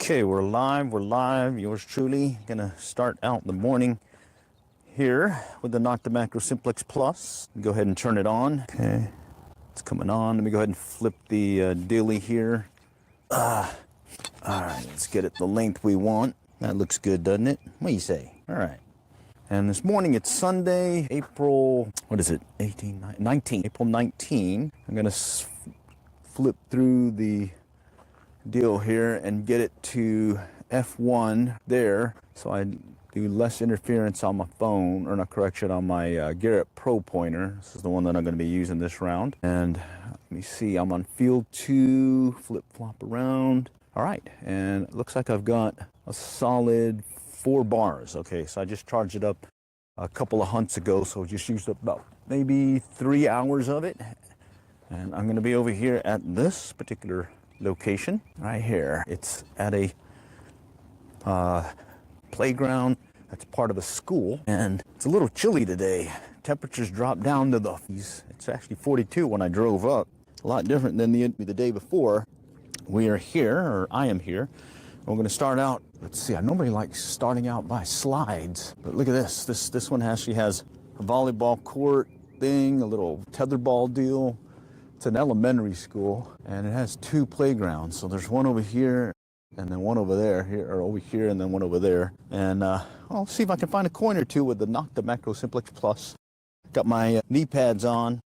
Okay, we're live. Yours truly. Gonna start out the morning here with the Noctimacro Simplex Plus. Go ahead and turn it on. Okay, it's coming on. Let me go ahead and flip the daily here. All right, let's get it the length we want. That looks good, doesn't it? What do you say? All right. And this morning, it's Sunday, April, what is it? 19, April 19. I'm gonna flip through the deal here and get it to F1 there, so I do less interference on my phone, or not, correction, on my Garrett Pro pointer. This is the one that I'm going to be using this round. And let me see, I'm on field 2, flip-flop around. All right, and it looks like I've got a solid 4 bars. Okay, so I just charged it up a couple of hunts ago, so just used up about maybe 3 hours of it. And I'm going to be over here at this particular location right here. It's at a playground that's part of a school, and it's a little chilly today. Temperatures dropped down to it's actually 42 when I drove up. A lot different than the day before. We are here, or I am here. We're going to start out, let's see, I normally like starting out by slides, but look at this. This one actually has a volleyball court thing, a little tetherball deal. It's an elementary school, and it has 2 playgrounds. So there's one over here, and then one over there, or over here, and then one over there. And I'll see if I can find a coin or 2 with the Noctimacro Simplex Plus. Got my knee pads on,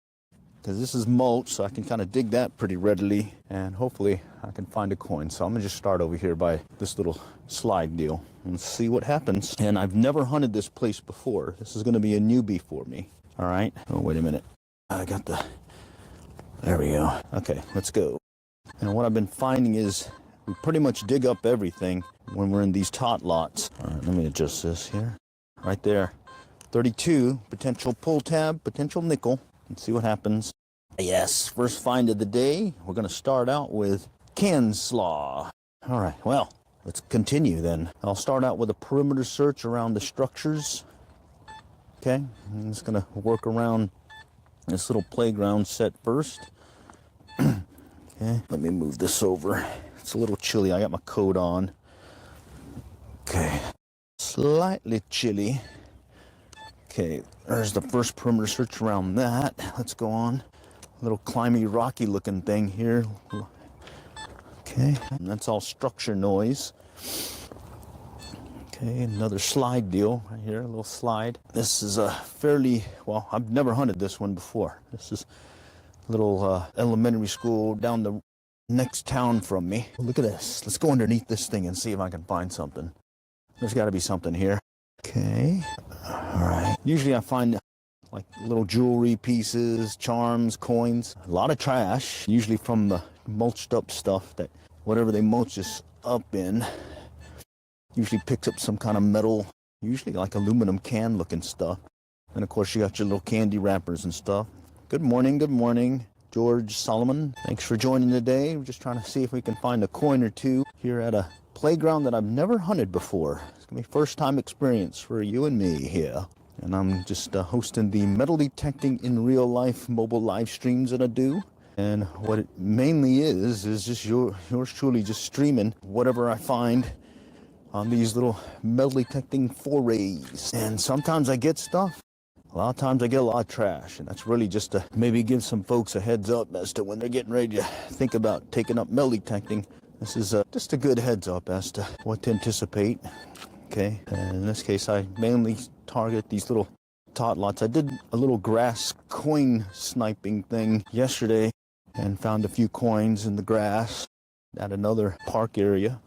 because this is mulch, so I can kind of dig that pretty readily, and hopefully I can find a coin. So I'm gonna just start over here by this little slide deal and see what happens. And I've never hunted this place before. This is gonna be a newbie for me. All right. Oh, wait a minute. I got the... There we go. Okay, let's go. And what I've been finding is we pretty much dig up everything when we're in these tot lots. All right, let me adjust this here. Right there. 32, potential pull tab, potential nickel. Let's see what happens. Yes, first find of the day. We're going to start out with can slaw. All right, well, let's continue then. I'll start out with a perimeter search around the structures. Okay, I'm just going to work around this little playground set first. Okay, let me move this over. It's a little chilly. I got my coat on. Okay, slightly chilly. Okay, there's the first perimeter search around that. Let's go on. A little climby, rocky looking thing here. Okay, and that's all structure noise. Okay, another slide deal right here, a little slide. This is a fairly, well, I've never hunted this one before. This is a little elementary school down the next town from me. Look at this. Let's go underneath this thing and see if I can find something. There's got to be something here. Okay, all right. Usually I find like little jewelry pieces, charms, coins, a lot of trash, usually from the mulched up stuff that whatever they mulch this up in. Usually picks up some kind of metal, usually like aluminum can looking stuff. And of course you got your little candy wrappers and stuff. Good morning, George Solomon. Thanks for joining today. We're just trying to see if we can find a coin or 2 here at a playground that I've never hunted before. It's gonna be first time experience for you and me here. And I'm just hosting the metal detecting in real life mobile live streams that I do. And what it mainly is just yours truly just streaming whatever I find on these little metal detecting forays. And sometimes I get stuff, a lot of times I get a lot of trash, and that's really just to maybe give some folks a heads up as to when they're getting ready to think about taking up metal detecting. This is just a good heads up as to what to anticipate. Okay, and in this case I mainly target these little tot lots. I did a little grass coin sniping thing yesterday and found a few coins in the grass at another park area.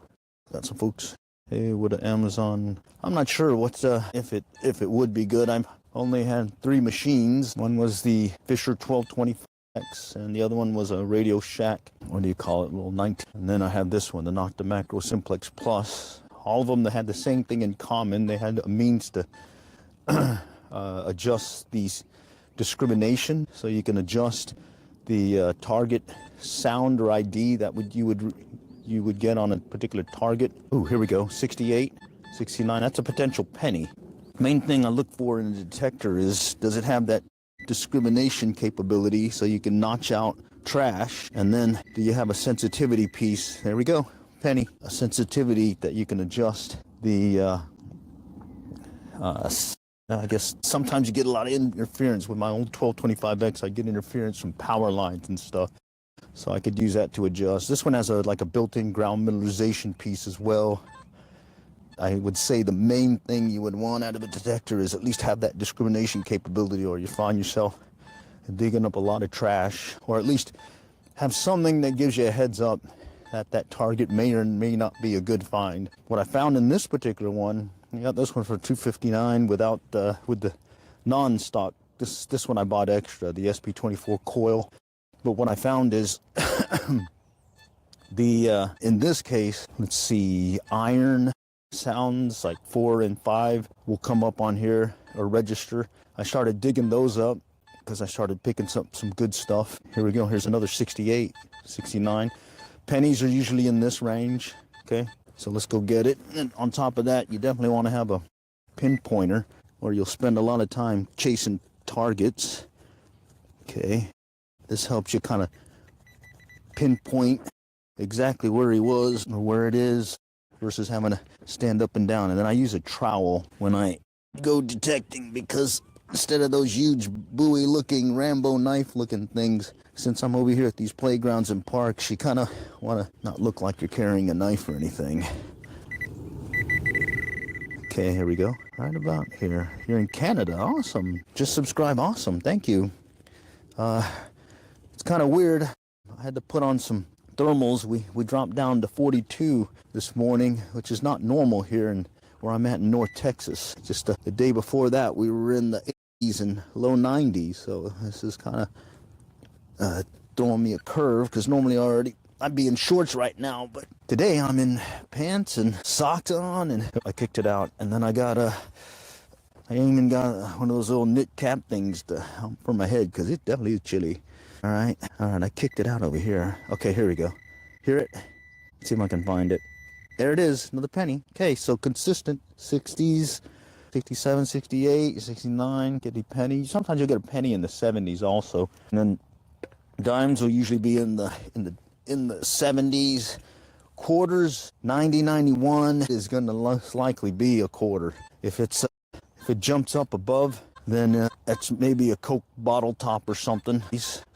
Got some folks. Hey, with an Amazon, I'm not sure what's if it would be good. I've only had 3 machines. One was the Fisher 1225X, and the other one was a Radio Shack. What do you call it? Little 19. And then I have this one, the Noctimacro Simplex Plus. All of them that had the same thing in common. They had a means to adjust these discrimination, so you can adjust the target sound or ID that you would get on a particular target. Oh, here we go, 68, 69, that's a potential penny. Main thing I look for in a detector is, does it have that discrimination capability so you can notch out trash? And then do you have a sensitivity piece? There we go, penny, a sensitivity that you can adjust the, I guess sometimes you get a lot of interference with my old 1225X. I get interference from power lines and stuff. So I could use that to adjust. This one has like a built-in ground mineralization piece as well. I would say the main thing you would want out of a detector is at least have that discrimination capability, or you find yourself digging up a lot of trash, or at least have something that gives you a heads up that that target may or may not be a good find. What I found in this particular one, I got this one for $259 without with the non-stock. This one I bought extra, the SP24 coil. But what I found is in this case, let's see, iron sounds like 4 and 5 will come up on here or register. I started digging those up because I started picking some good stuff. Here we go. Here's another 68, 69. Pennies are usually in this range. Okay, so let's go get it. And on top of that, you definitely want to have a pinpointer, or you'll spend a lot of time chasing targets. Okay, this helps you kind of pinpoint exactly where he was or where it is versus having to stand up and down. And then I use a trowel when I go detecting, because instead of those huge Bowie looking Rambo knife looking things, since I'm over here at these playgrounds and parks, you kind of want to not look like you're carrying a knife or anything. Okay, here we go. Right about here. You're in Canada. Awesome. Just subscribe. Awesome. Thank you. It's kind of weird. I had to put on some thermals. We dropped down to 42 this morning, which is not normal here in where I'm at in North Texas. Just the day before that, we were in the 80s and low 90s. So this is kind of throwing me a curve, because normally I'd be in shorts right now, but today I'm in pants and socks on, and I kicked it out. And then I even got one of those little knit cap things for my head, because it definitely is chilly. All right, I kicked it out over here. Okay, here we go. Hear it? Let's see if I can find it. There it is, another penny. Okay, so consistent 60s, 67, 68, 69, get a penny. Sometimes you'll get a penny in the 70s also. And then dimes will usually be in the 70s. Quarters, 90, 91 is going to most likely be a quarter. If it jumps up above, then that's maybe a Coke bottle top or something.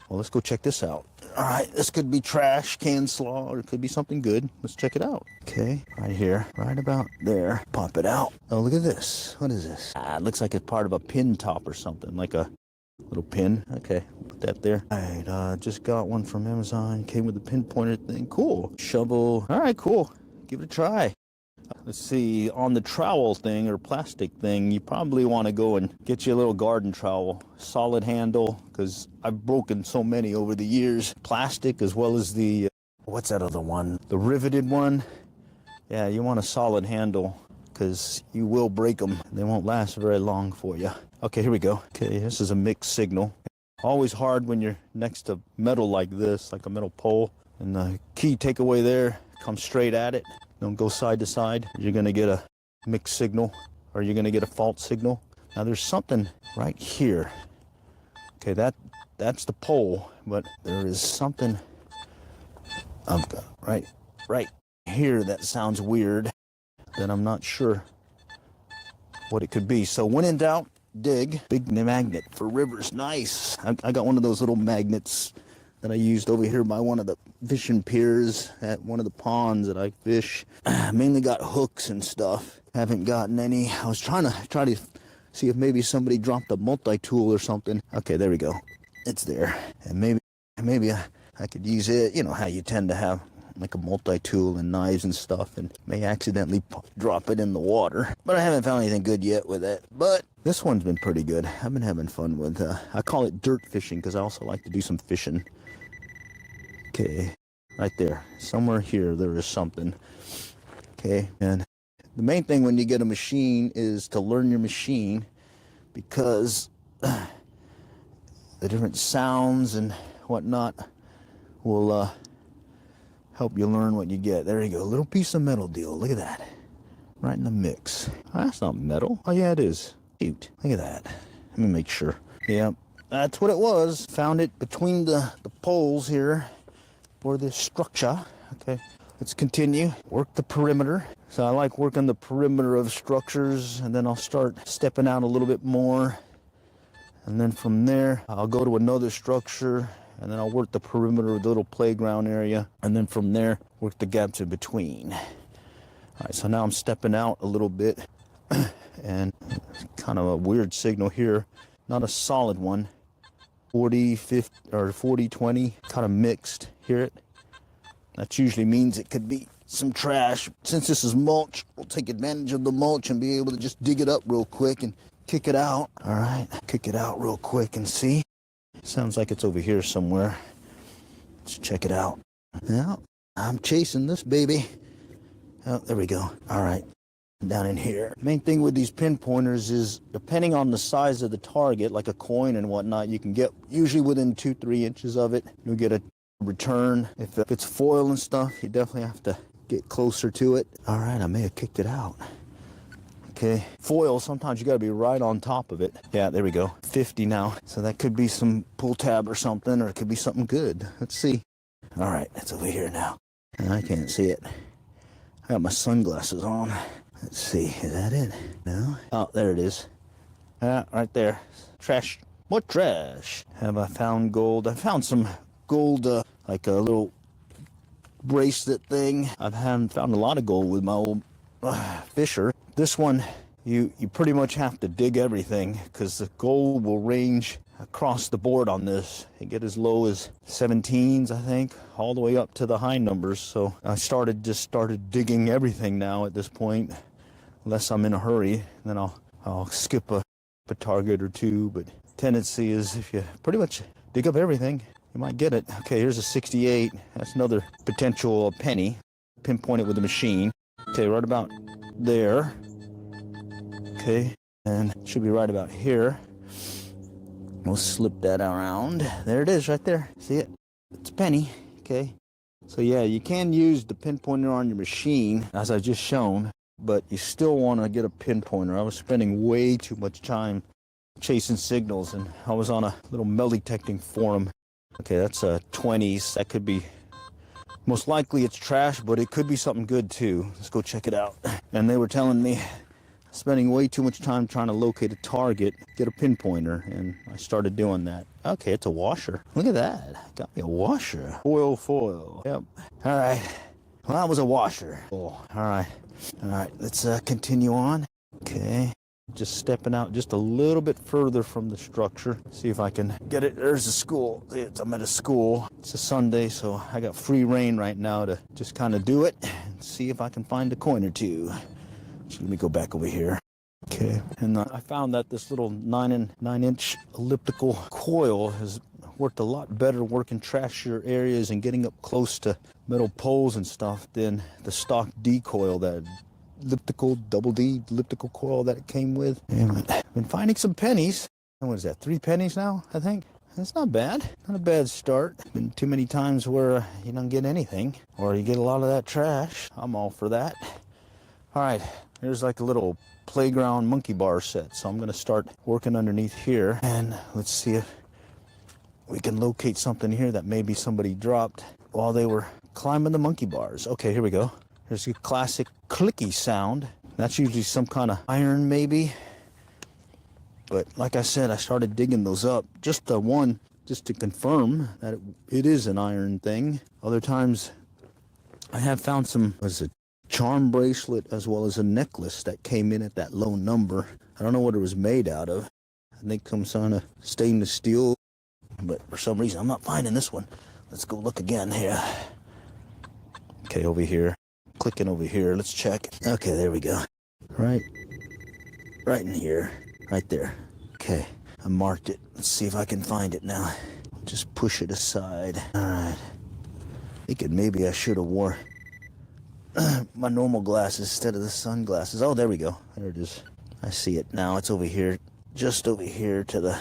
Well, let's go check this out. All right, this could be trash, can slaw, or it could be something good. Let's check it out. Okay, right here, right about there. Pop it out. Oh, look at this. What is this? It looks like it's part of a pin top or something, like a little pin. Okay, put that there. All right, just got one from Amazon. Came with the pinpointer thing. Cool. Shovel. All right, cool. Give it a try. Let's see, on the trowel thing or plastic thing, you probably want to go and get you a little garden trowel. Solid handle, because I've broken so many over the years. Plastic as well as the, what's that other one? The riveted one. Yeah, you want a solid handle, because you will break them. They won't last very long for you. Okay, here we go. Okay, this is a mixed signal. Always hard when you're next to metal like this, like a metal pole. And the key takeaway there, come straight at it. Don't go side to side. You're going to get a mixed signal, or you're going to get a fault signal. Now there's something right here. Okay, that's the pole, but there is something right here that sounds weird, that I'm not sure what it could be. So when in doubt, dig. Big magnet for rivers. Nice. I got one of those little magnets that I used over here by one of the fishing piers at one of the ponds that I fish. Mainly got hooks and stuff. Haven't gotten any. I was trying to see if maybe somebody dropped a multi-tool or something. Okay, there we go. It's there. And maybe I could use it. You know how you tend to have like a multi-tool and knives and stuff, and may accidentally drop it in the water. But I haven't found anything good yet with it. But this one's been pretty good. I've been having fun with I call it dirt fishing, because I also like to do some fishing. Okay, right there. Somewhere here there is something. Okay, and the main thing when you get a machine is to learn your machine, because the different sounds and whatnot will help you learn what you get. There you go, a little piece of metal deal. Look at that, right in the mix. Oh, that's not metal. Oh yeah, it is. Cute. Look at that. Let me make sure. Yeah, that's what it was. Found it between the poles here for this structure. Okay, let's continue. Work the perimeter. So I like working the perimeter of structures, and then I'll start stepping out a little bit more. And then from there, I'll go to another structure, and then I'll work the perimeter of the little playground area. And then from there, work the gaps in between. All right, so now I'm stepping out a little bit, and kind of a weird signal here. Not a solid one. 40, 50, or 40, 20, kind of mixed. Hear it? That usually means it could be some trash. Since this is mulch, we'll take advantage of the mulch and be able to just dig it up real quick and kick it out. All right, kick it out real quick and see. Sounds like it's over here somewhere. Let's check it out. Yeah, I'm chasing this baby. Oh, there we go. All right, down in here. Main thing with these pinpointers is, depending on the size of the target, like a coin and whatnot, you can get usually within 2-3 inches of it. You'll get a return. If it's foil and stuff, you definitely have to get closer to it. All right, I may have kicked it out. Okay, foil, sometimes you gotta be right on top of it. Yeah, there we go, 50 now. So that could be some pull tab or something, or it could be something good. Let's see. All right, it's over here now. I can't see it. I got my sunglasses on. Let's see, is that it? No? Oh, there it is. Right there. Trash. What trash? Have I found gold? I found some gold, like a little bracelet thing. I've found a lot of gold with my old fisher. This one, you pretty much have to dig everything, because the gold will range across the board on this. You get as low as 17s, I think, all the way up to the high numbers. So I started digging everything now at this point, unless I'm in a hurry. Then I'll skip a target or two. But tendency is, if you pretty much dig up everything, you might get it. Okay, here's a 68. That's another potential penny. Pinpoint it with the machine. Okay, right about there. Okay, and it should be right about here. We'll slip that around. There it is right there. See it? It's a penny. Okay. So yeah, you can use the pinpointer on your machine, as I just shown, but you still want to get a pinpointer. I was spending way too much time chasing signals, and I was on a little metal detecting forum. Okay, that's a 20s. That could be, most likely it's trash, but it could be something good too. Let's go check it out. And they were telling me, spending way too much time trying to locate a target, get a pinpointer, and I started doing that. Okay, it's a washer. Look at that. Got me a washer. Foil. Yep. All right. Well, that was a washer. Oh, all right. All right, let's continue on. Okay. Just stepping out just a little bit further from the structure. See if I can get it. There's a school. I'm at a school. It's a Sunday, so I got free reign right now to just kind of do it and see if I can find a coin or two. So let me go back over here. Okay, and I found that this little 9-inch elliptical coil has worked a lot better working trashier areas and getting up close to metal poles and stuff than the stock D coil, that double D elliptical coil that it came with. And I've been finding some pennies. And what is that, 3 pennies now, I think? That's not bad. Not a bad start. Been too many times where you don't get anything, or you get a lot of that trash. I'm all for that. All right, here's like a little playground monkey bar set. So I'm gonna start working underneath here, and let's see if we can locate something here that maybe somebody dropped while they were climbing the monkey bars. Okay, here we go. There's a classic clicky sound. That's usually some kind of iron maybe. But like I said, I started digging those up. Just the one, just to confirm that it is an iron thing. Other times I have found some, was it charm bracelet as well as a necklace that came in at that low number. I don't know what it was made out of. I think some kind of stainless steel, but for some reason I'm not finding this one. Let's go look again here. Okay, over here. Clicking over here. Let's check. Okay, there we go. Right in here. Right there. Okay, I marked it. Let's see if I can find it now. Just push it aside. All right. Thinking maybe I should have wore my normal glasses instead of the sunglasses. Oh, there we go. There it is. I see it now. It's over here, just over here to the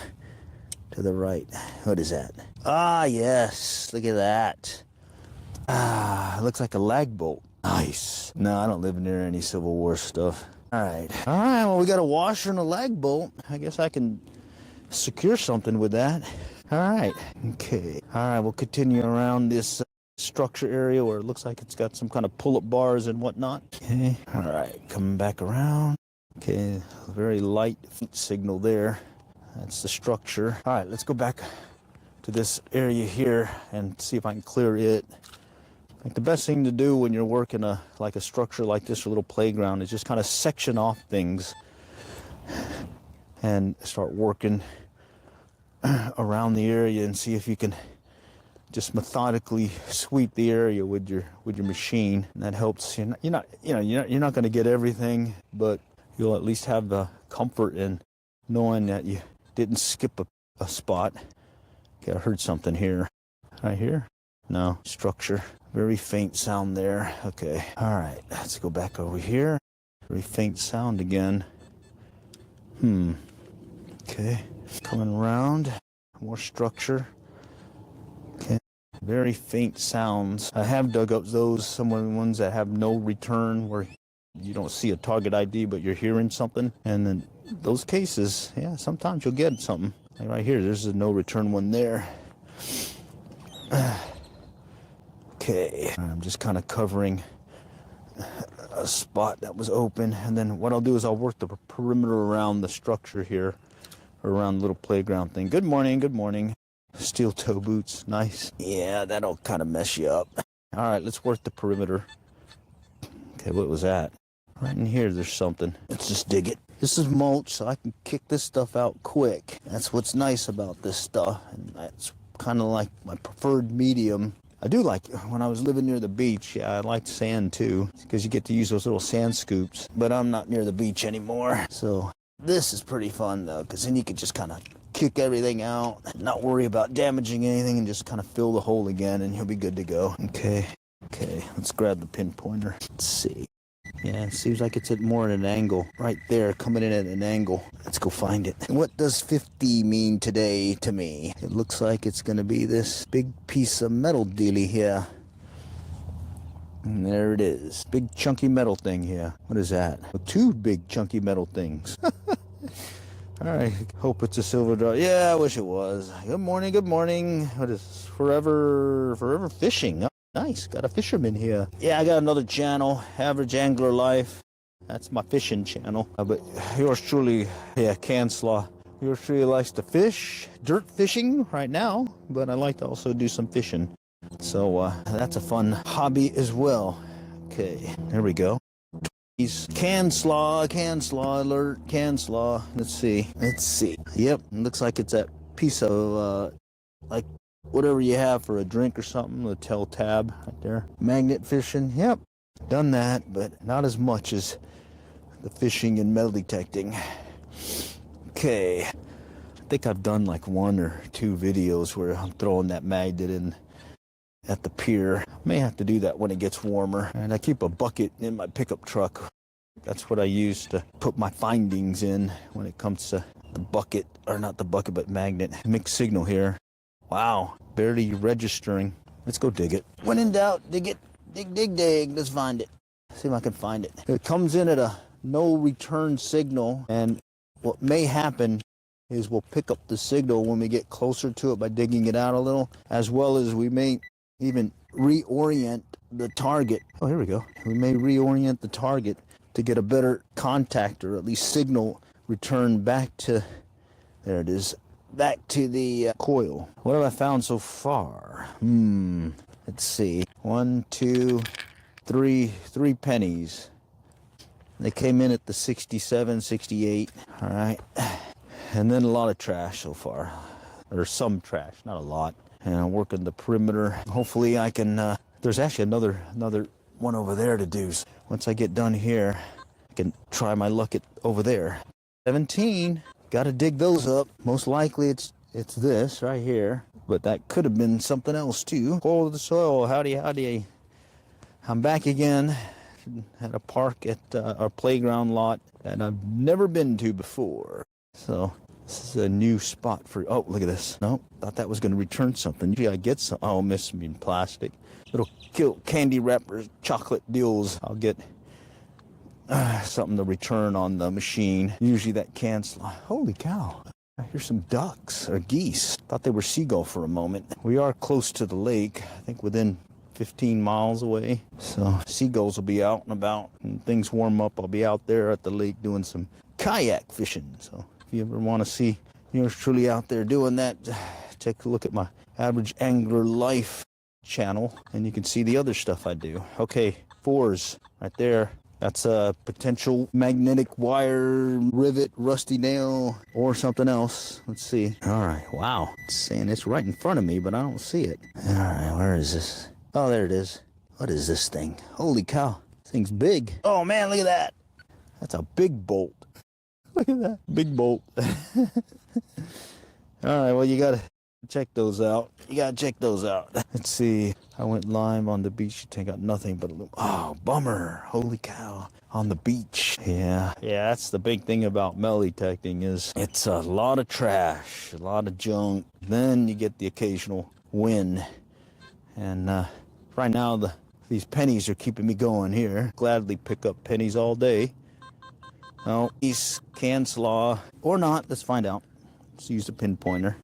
right. What is that? Ah, yes. Look at that. Ah, looks like a lag bolt. Nice. No, I don't live near any Civil War stuff. All right. All right, well, we got a washer and a lag bolt. I guess I can secure something with that. All right. Okay. All right, we'll continue around this structure area where it looks like it's got some kind of pull-up bars and whatnot. Okay, all right, coming back around. Okay, very light signal there. That's the structure. All right, let's go back to this area here and see if I can clear it. Like the best thing to do when you're working like a structure like this, a little playground, is just kind of section off things and start working around the area and see if you can just methodically sweep the area with your machine. And that helps. You're not going to get everything, but you'll at least have the comfort in knowing that you didn't skip a spot. Okay, I heard something here. Right here? No. Structure. Very faint sound there. Okay. All right. Let's go back over here. Very faint sound again. Okay. Coming around. More structure. Okay. Very faint sounds. I have dug up some of the ones that have no return, where you don't see a target ID, but you're hearing something. And then those cases, yeah, sometimes you'll get something. Like right here, there's a no return one there. Okay, I'm just kind of covering a spot that was open, and then what I'll do is I'll work the perimeter around the structure here, around the little playground thing. Good morning, good morning. Steel toe boots, nice. Yeah, that'll kind of mess you up. All right, let's work the perimeter. Okay, what was that? Right in here, there's something. Let's just dig it. This is mulch, so I can kick this stuff out quick. That's what's nice about this stuff, and that's kind of like my preferred medium. I do like, when I was living near the beach, yeah, I liked sand too, because you get to use those little sand scoops, but I'm not near the beach anymore. So this is pretty fun though, because then you can just kind of kick everything out, not worry about damaging anything, and just kind of fill the hole again, and you'll be good to go. Okay, let's grab the pinpointer. Let's see. Yeah, it seems like it's at more at an angle. Right there, coming in at an angle. Let's go find it. What does 50 mean today to me? It looks like it's going to be this big piece of metal dealy here. And there it is. Big chunky metal thing here. What is that? Well, two big chunky metal things. All right, hope it's a silver draw. Yeah, I wish it was. Good morning, good morning. What is this? Forever fishing. Oh, nice, got a fisherman here. Yeah, I got another channel, Average Angler Life. That's my fishing channel. But yours truly, yeah, Canslaw. Yours truly likes to fish, dirt fishing right now, but I like to also do some fishing. So that's a fun hobby as well. Okay, there we go. Canslaw alert, Canslaw. Let's see. Yep, it looks like it's that piece of, like, whatever you have for a drink or something, the tell tab right there. Magnet fishing, yep, done that, but not as much as the fishing and metal detecting. Okay, I think I've done like 1 or 2 videos where I'm throwing that magnet in at the pier. May have to do that when it gets warmer. And I keep a bucket in my pickup truck. That's what I use to put my findings in when it comes to the bucket, or not the bucket, but magnet. Mixed signal here. Wow, barely registering. Let's go dig it. When in doubt, dig it. Dig. Let's find it. See if I can find it. It comes in at a no return signal, and what may happen is we'll pick up the signal when we get closer to it by digging it out a little, as well as we may even reorient the target. Oh, here we go. We may reorient the target to get a better contact, or at least signal return back to, there it is, back to the coil. What have I found so far? Let's see. 1, 2, 3 pennies. They came in at the 67, 68. All right. And then a lot of trash so far, or some trash, not a lot. And I'm working the perimeter. Hopefully I can, there's actually another one over there to do. Once I get done here, I can try my luck over there. 17, gotta dig those up. Most likely it's this right here, but that could have been something else too. Coil of the soil, howdy. I'm back again at a park at our playground lot that I've never been to before. So this is a new spot for, oh, look at this. No, thought that was going to return something. Usually I get some, oh, miss me in plastic. Little candy wrappers, chocolate deals. I'll get something to return on the machine. Usually that Canslaw. Holy cow. I hear some ducks or geese. Thought they were seagull for a moment. We are close to the lake. I think within 15 miles away. So seagulls will be out and about. When things warm up, I'll be out there at the lake doing some kayak fishing. So if you ever want to see yours truly out there doing that, take a look at my Average Angler Life channel, and you can see the other stuff I do. Okay, 4s right there. That's a potential magnetic wire, rivet, rusty nail, or something else. Let's see. All right, wow. It's saying it's right in front of me, but I don't see it. All right, where is this? Oh, there it is. What is this thing? Holy cow. This thing's big. Oh, man, look at that. That's a big bolt. Look at that. Big bolt. All right, well, you got to check those out. You gotta check those out. Let's see. I went live on the beach. I got nothing but oh, bummer. Holy cow. On the beach. Yeah, that's the big thing about metal detecting is it's a lot of trash, a lot of junk. Then you get the occasional win. And right now these pennies are keeping me going here. Gladly pick up pennies all day. Oh, these can slaw or not. Let's find out. Let's use the pinpointer.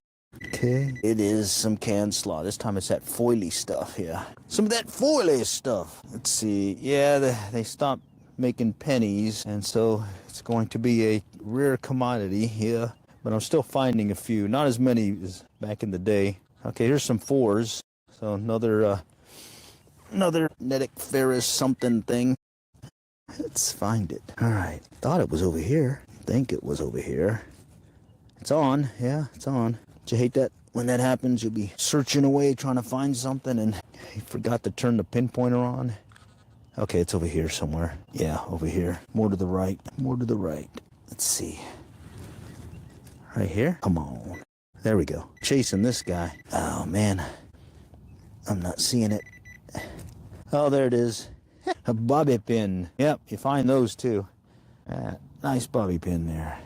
Okay, it is some can slaw. This time it's that foily stuff here. Some of that foily stuff. Let's see. Yeah, they stopped making pennies, and so it's going to be a rare commodity here. But I'm still finding a few. Not as many as back in the day. Okay, here's some 4s. So another Netic Ferris something thing. Let's find it. All right. Thought it was over here. Think it was over here. It's on. Yeah, it's on. You hate that when that happens? You'll be searching away trying to find something and you forgot to turn the pinpointer on. Okay, it's over here somewhere. Yeah, over here. More to the right. More to the right. Let's see. Right here? Come on. There we go. Chasing this guy. Oh, man. I'm not seeing it. Oh, there it is. A bobby pin. Yep, you find those too. Nice bobby pin there.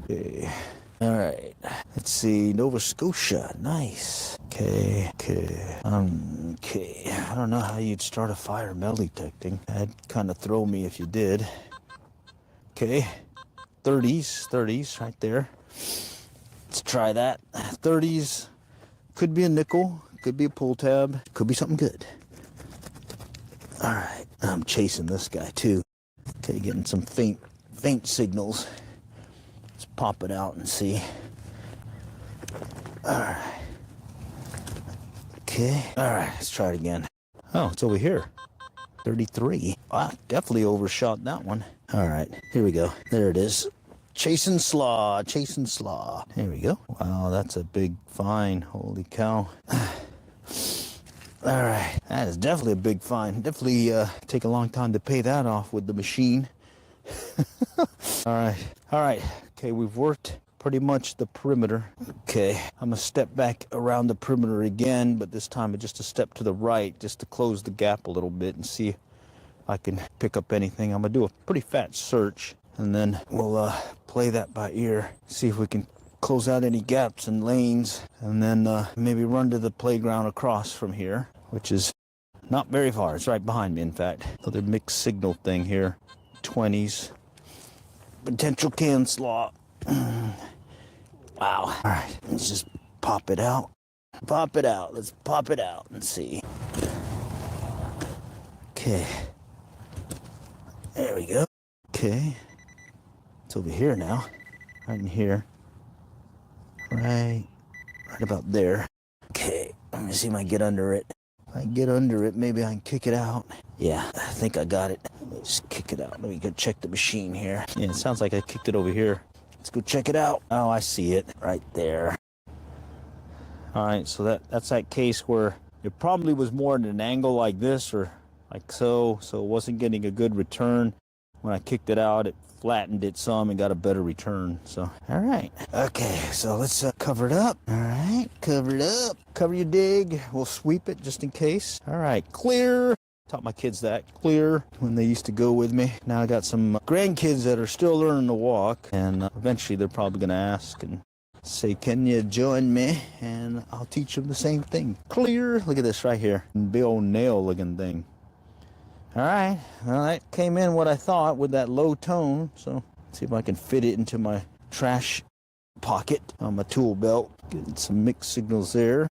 Okay. All right, let's see, Nova Scotia, nice. Okay. I don't know how you'd start a fire metal detecting. That'd kind of throw me if you did. Okay, 30s right there. Let's try that. 30s, could be a nickel, could be a pull tab, could be something good. All right, I'm chasing this guy too. Okay, getting some faint signals. Let's pop it out and see. All right. Okay. All right, let's try it again. Oh, it's over here. 33. Wow, definitely overshot that one. All right, here we go. There it is. Chasing slaw. There we go. Wow, that's a big find. Holy cow. All right, that is definitely a big find. Definitely take a long time to pay that off with the machine. All right. Okay, we've worked pretty much the perimeter. Okay, I'm gonna step back around the perimeter again, but this time just a step to the right, just to close the gap a little bit and see if I can pick up anything. I'm gonna do a pretty fat search, and then we'll play that by ear, see if we can close out any gaps and lanes, and then maybe run to the playground across from here, which is not very far. It's right behind me, in fact. Another mixed signal thing here. 20s. Potential can slaw. Wow. All right, let's just pop it out. Let's pop it out and see. Okay. There we go. Okay. It's over here now. Right in here. Right about there. Okay. Let me see if I can get under it. If I get under it, maybe I can kick it out. Yeah, I think I got it. Let me just kick it out. Let me go check the machine here. Yeah, it sounds like I kicked it over here. Let's go check it out. Oh, I see it right there. All right, so that's that case where it probably was more at an angle like this or like so it wasn't getting a good return. When I kicked it out, it flattened it some and got a better return. So, all right. Okay, so let's cover it up. All right, cover it up. Cover your dig. We'll sweep it just in case. All right, clear. Taught my kids that, clear, when they used to go with me. Now I got some grandkids that are still learning to walk, and eventually they're probably going to ask and say, can you join me? And I'll teach them the same thing. Clear. Look at this right here. Big old nail looking thing. All right, well, that came in what I thought with that low tone, so let's see if I can fit it into my trash pocket on my tool belt. Getting some mixed signals there.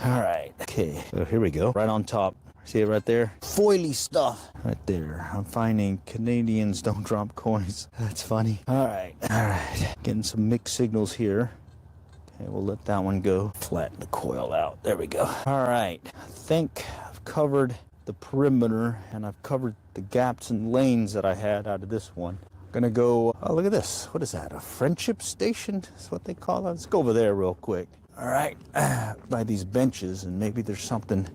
All right, okay, so here we go. Right on top. See it right there? Foily stuff right there. I'm finding Canadians don't drop coins. That's funny. All right. Getting some mixed signals here. Okay, we'll let that one go. Flatten the coil out. There we go. All right. I think I've covered the perimeter and I've covered the gaps and lanes that I had out of this one. I'm gonna go, oh, look at this. What is that? A friendship station? That's what they call it. Let's go over there real quick. All right. By these benches, and maybe there's something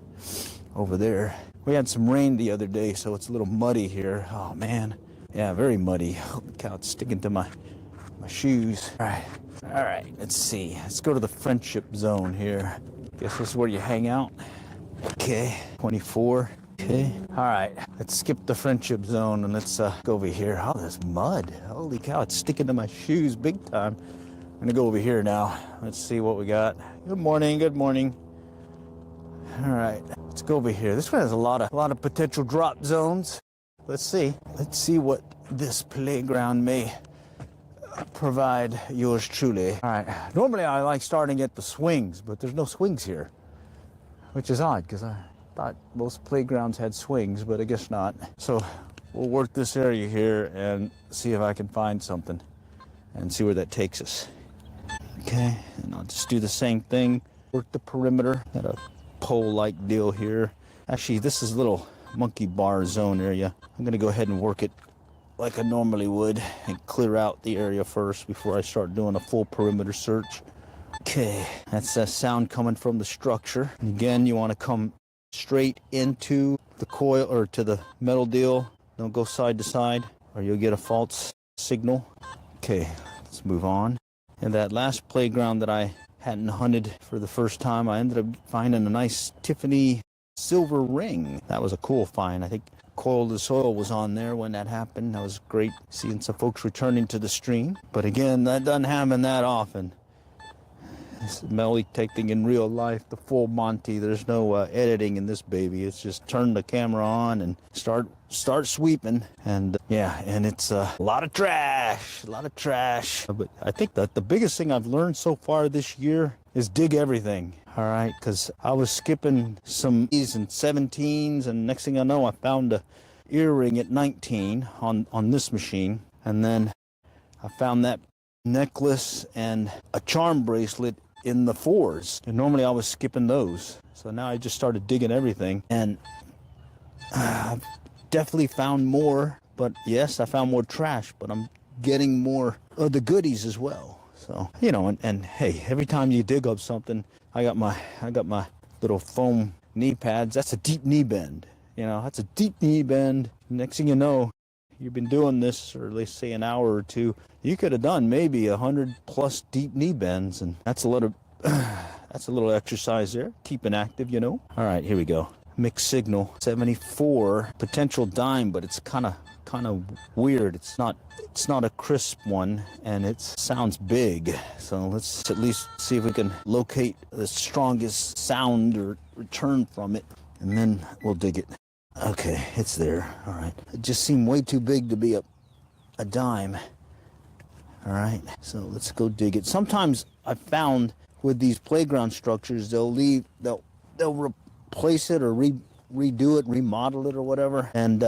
over there. We had some rain the other day, so it's a little muddy here. Oh man, yeah, very muddy. Holy cow, it's sticking to my shoes. All right, let's see. Let's go to the friendship zone here. Guess this is where you hang out. Okay, 24. Okay, all right, let's skip the friendship zone and let's go over here. Oh, there's mud. Holy cow, it's sticking to my shoes big time. I'm gonna go over here now. Let's see what we got. Good morning, good morning. All right, let's go over here. This one has a lot of potential drop zones. Let's see what this playground may provide yours truly. All right, normally I like starting at the swings, but there's no swings here, which is odd because I thought most playgrounds had swings, but I guess not. So we'll work this area here and see if I can find something and see where that takes us. Okay, and I'll just do the same thing. Work the perimeter at a pole-like deal here. Actually, this is a little monkey bar zone area. I'm gonna go ahead and work it like I normally would and clear out the area first before I start doing a full perimeter search. Okay, that's that sound coming from the structure. And again, you want to come straight into the coil or to the metal deal. Don't go side to side or you'll get a false signal. Okay, let's move on. And that last playground that I hadn't hunted for the first time, I ended up finding a nice Tiffany silver ring. That was a cool find. I think Coil to Soil was on there when that happened. That was great seeing some folks returning to the stream. But again, that doesn't happen that often. This is Melly taking in real life, the full Monty. There's no editing in this baby. It's just turn the camera on and start sweeping. And yeah, and it's a lot of trash, But I think that the biggest thing I've learned so far this year is dig everything. All right, because I was skipping some E's and 17s, and next thing I know, I found a earring at 19 on this machine, and then I found that necklace and a charm bracelet in the 4s, and normally I was skipping those. So now I just started digging everything, and I've definitely found more. But yes, I found more trash, but I'm getting more of the goodies as well. So, you know, and hey, every time you dig up something, I got my little foam knee pads. That's a deep knee bend. You know, that's a deep knee bend. Next thing you know, you've been doing this, or let's say an hour or two, you could have done maybe 100+ deep knee bends, and that's a little exercise there, keeping active, you know. All right, here we go. Mixed signal, 74 potential dime, but it's kind of weird. It's not a crisp one, and it sounds big. So let's at least see if we can locate the strongest sound or return from it, and then we'll dig it. Okay, it's there. All right. It just seemed way too big to be a dime. All right, so let's go dig it. Sometimes I found with these playground structures, they'll replace it or redo it, remodel it or whatever, and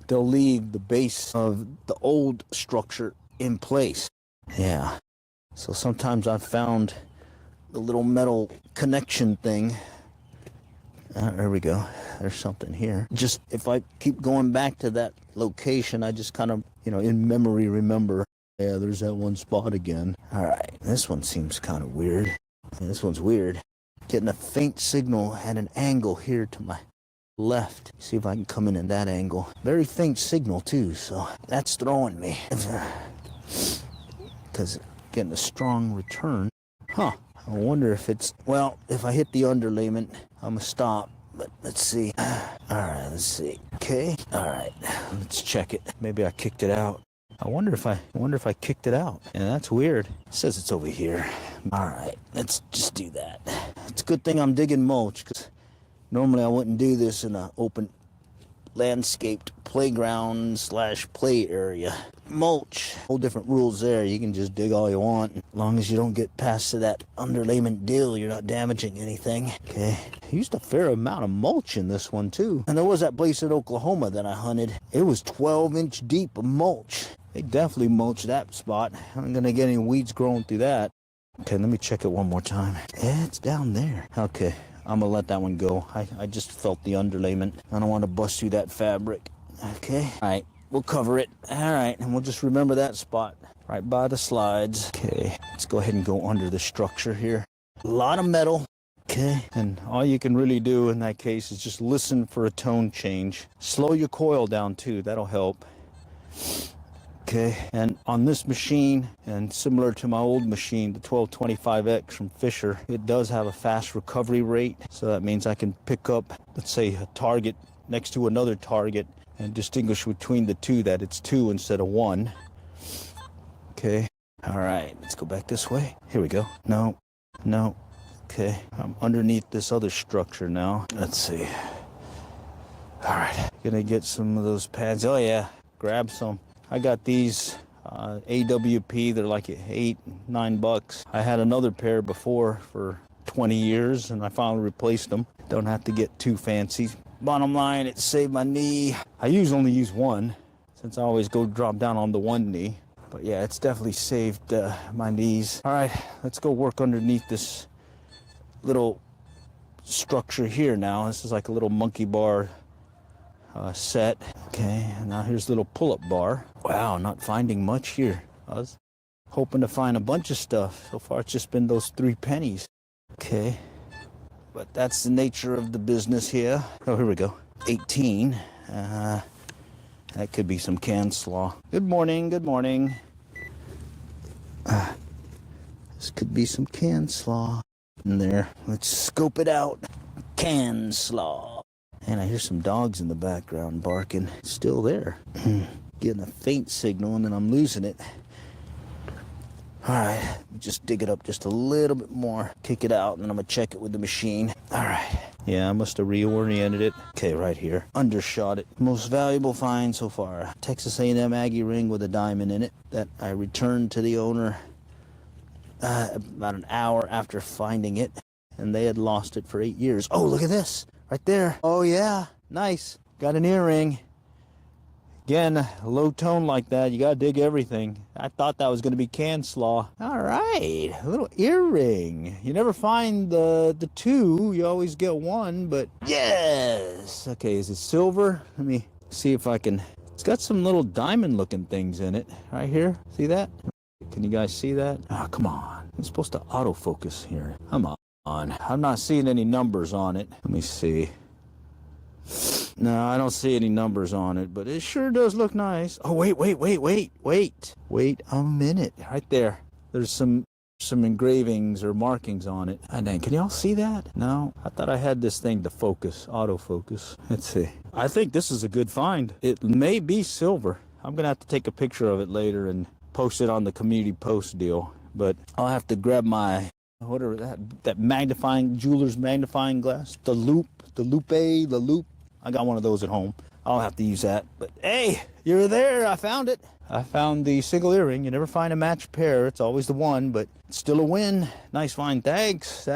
they'll leave the base of the old structure in place. Yeah. So sometimes I've found the little metal connection thing. There we go. There's something here. Just if I keep going back to that location, I just kind of, you know, in memory remember, yeah, there's that one spot again. All right. This one seems kind of weird. Yeah, this one's weird. Getting a faint signal at an angle here to my left. See if I can come in at that angle. Very faint signal too, so that's throwing me. Because getting a strong return. Huh. I wonder if it's, well, if I hit the underlayment, I'm gonna stop. But let's see. All right, let's see. Okay. All right. Let's check it. Maybe I kicked it out. I wonder if I kicked it out. And that's weird. It says it's over here. All right. Let's just do that. It's a good thing I'm digging mulch, because normally I wouldn't do this in an open landscaped playground / play area. Mulch, whole different rules there. You can just dig all you want. As long as you don't get past to that underlayment deal, you're not damaging anything. Okay. I used a fair amount of mulch in this one too. And there was that place in Oklahoma that I hunted. It was 12-inch deep of mulch. They definitely mulched that spot. I'm gonna get any weeds growing through that. Okay, let me check it one more time. Yeah, it's down there. Okay, I'm gonna let that one go. I just felt the underlayment. I don't want to bust through that fabric. Okay, all right. We'll cover it. All right, and we'll just remember that spot right by the slides. Okay, let's go ahead and go under the structure here. A lot of metal. Okay, and all you can really do in that case is just listen for a tone change. Slow your coil down too, that'll help. Okay, and on this machine, and similar to my old machine, the 1225X from Fisher, it does have a fast recovery rate. So that means I can pick up, let's say, a target next to another target and distinguish between the two that it's 2 instead of 1. Okay. All right. Let's go back this way. Here we go. No. Okay. I'm underneath this other structure now. Let's see. All right. Gonna get some of those pads. Oh, yeah. Grab some. I got these AWP. They're like $8-9. I had another pair before for 20 years, and I finally replaced them. Don't have to get too fancy. Bottom line, it saved my knee. I only use one, since I always go drop down on the one knee. But yeah, it's definitely saved my knees. All right, let's go work underneath this little structure here now. This is like a little monkey bar set. Okay, and now here's a little pull-up bar. Wow, not finding much here. I was hoping to find a bunch of stuff. So far, it's just been those 3 pennies. Okay. But that's the nature of the business here. Oh, here we go. 18. That could be some can slaw. Good morning, good morning. This could be some can slaw in there. Let's scope it out. Can slaw. And I hear some dogs in the background barking. It's still there. Getting a faint signal and then I'm losing it. All right, just dig it up just a little bit more, kick it out, and then I'm gonna check it with the machine. All right, yeah, I must have reoriented it. Okay, right here, undershot it. Most valuable find so far. Texas A&M Aggie ring with a diamond in it that I returned to the owner about an hour after finding it, and they had lost it for 8 years. Oh, look at this, right there. Oh yeah, nice, got an earring. Again, a low tone like that, you gotta dig everything. I thought that was gonna be can slaw. All right, a little earring. You never find the 2, you always get 1, but yes. Okay, is it silver? Let me see if I can. It's got some little diamond looking things in it, right here. See that? Can you guys see that? Oh, come on. I'm supposed to autofocus here. Come on. I'm not seeing any numbers on it. Let me see. No, I don't see any numbers on it, but it sure does look nice. Oh, wait. Wait a minute. Right there. There's some engravings or markings on it. And then, can y'all see that? No, I thought I had this thing to focus, autofocus. Let's see. I think this is a good find. It may be silver. I'm going to have to take a picture of it later and post it on the community post deal. But I'll have to grab my, whatever that magnifying, jeweler's magnifying glass. The loupe. I got one of those at home. I'll have to use that. But hey, you're there. I found it. I found the single earring. You never find a matched pair. It's always the one, but it's still a win. Nice find. Thanks.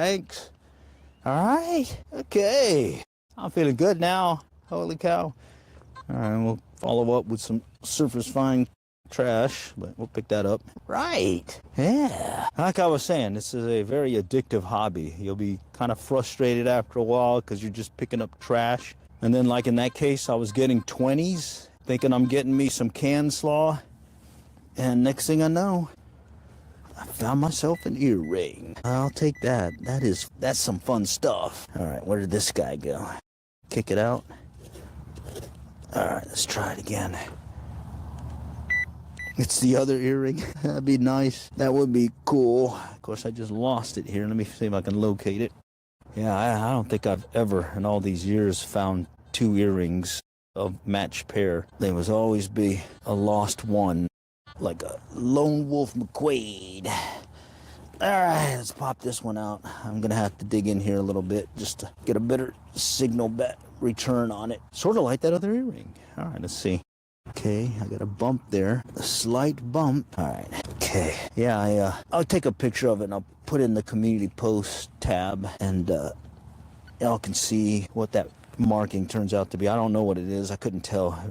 All right. Okay. I'm feeling good now. Holy cow. All right, we'll follow up with some surface fine trash, but we'll pick that up. Right. Yeah. Like I was saying, this is a very addictive hobby. You'll be kind of frustrated after a while because you're just picking up trash. And then, like in that case, I was getting 20s, thinking I'm getting me some can slaw. And next thing I know, I found myself an earring. I'll take that. That's some fun stuff. All right, where did this guy go? Kick it out. All right, let's try it again. It's the other earring. That'd be nice. That would be cool. Of course, I just lost it here. Let me see if I can locate it. Yeah, I don't think I've ever in all these years found 2 earrings of matched pair. There was always be a lost one, like a lone wolf McQuaid. All right, let's pop this one out. I'm gonna have to dig in here a little bit just to get a better signal return on it. Sort of like that other earring. All right, let's see. Okay, I got a bump there, a slight bump. All right, okay. Yeah, I'll take a picture of it and I'll put it in the community post tab, and y'all can see what that marking turns out to be. I don't know what it is. I couldn't tell.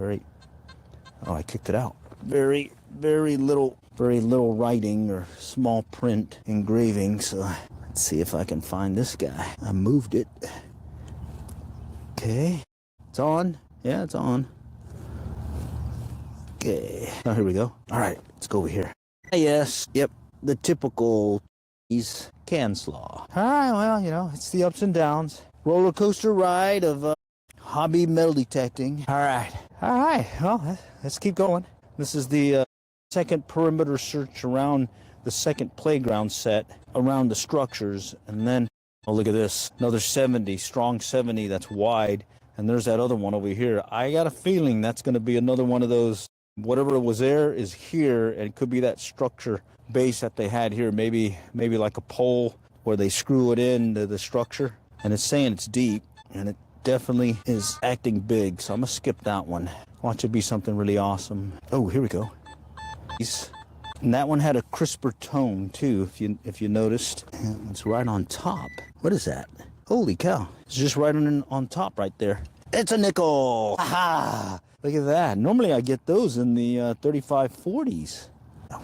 Oh, I kicked it out. Very little writing or small print engraving. So let's see if I can find this guy. I moved it. Okay, it's on. Yeah, it's on. Okay. Oh, here we go. All right, let's go over here. Yes, yep, the typical can slaw. All right, well, you know, it's the ups and downs. Roller coaster ride of hobby metal detecting. All right, well, let's keep going. This is the second perimeter search around the second playground set, around the structures, and then, oh, look at this, another 70, strong 70 that's wide, and there's that other one over here. I got a feeling that's going to be another one of those. Whatever was there is here, and it could be that structure base that they had here, maybe like a pole where they screw it into the structure, and it's saying it's deep, and it definitely is acting big, so I'm gonna skip that one. Watch it be something really awesome. Oh, here we go. And that one had a crisper tone too, if you noticed. It's right on top. What is that? Holy cow, it's just right on top right there. It's a nickel. Aha! Look at that. Normally I get those in the 3540s.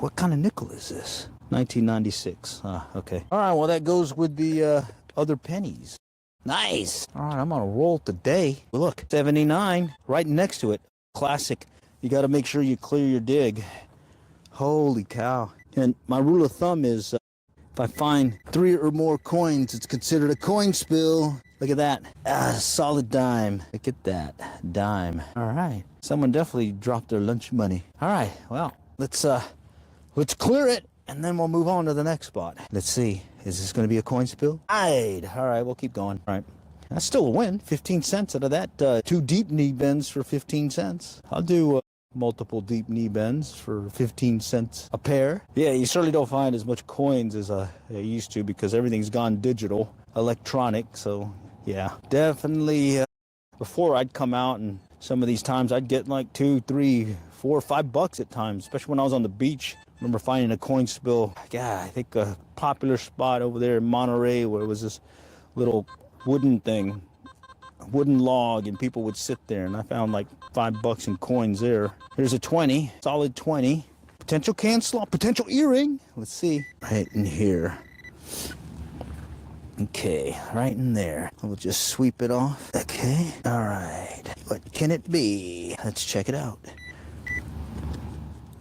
What kind of nickel is this? 1996. Okay. All right, well, that goes with the other pennies. Nice. All right, I'm on a roll today. Well, look, 79 right next to it. Classic. You got to make sure you clear your dig. Holy cow. And my rule of thumb is if I find 3 or more coins, it's considered a coin spill. Look at that. Solid dime. Look at that. Dime. All right. Someone definitely dropped their lunch money. All right. Well, let's clear it, and then we'll move on to the next spot. Let's see. Is this going to be a coin spill? All right. We'll keep going. All right. That's still a win. 15 cents out of that. 2 deep knee bends for 15 cents. I'll do multiple deep knee bends for 15 cents a pair. Yeah, you certainly don't find as much coins as I used to because everything's gone digital, electronic. So, yeah, definitely. Before I'd come out, and some of these times I'd get like $2, $3, $4, $5 at times, especially when I was on the beach. I remember finding a coin spill. Yeah, I think a popular spot over there in Monterey where it was this little wooden log, and people would sit there, and I found like $5 in coins there. Here's a 20, solid 20. Potential can slaw, potential earring. Let's see. Right in here. Okay, right in there. We'll just sweep it off. Okay, all right. What can it be? Let's check it out.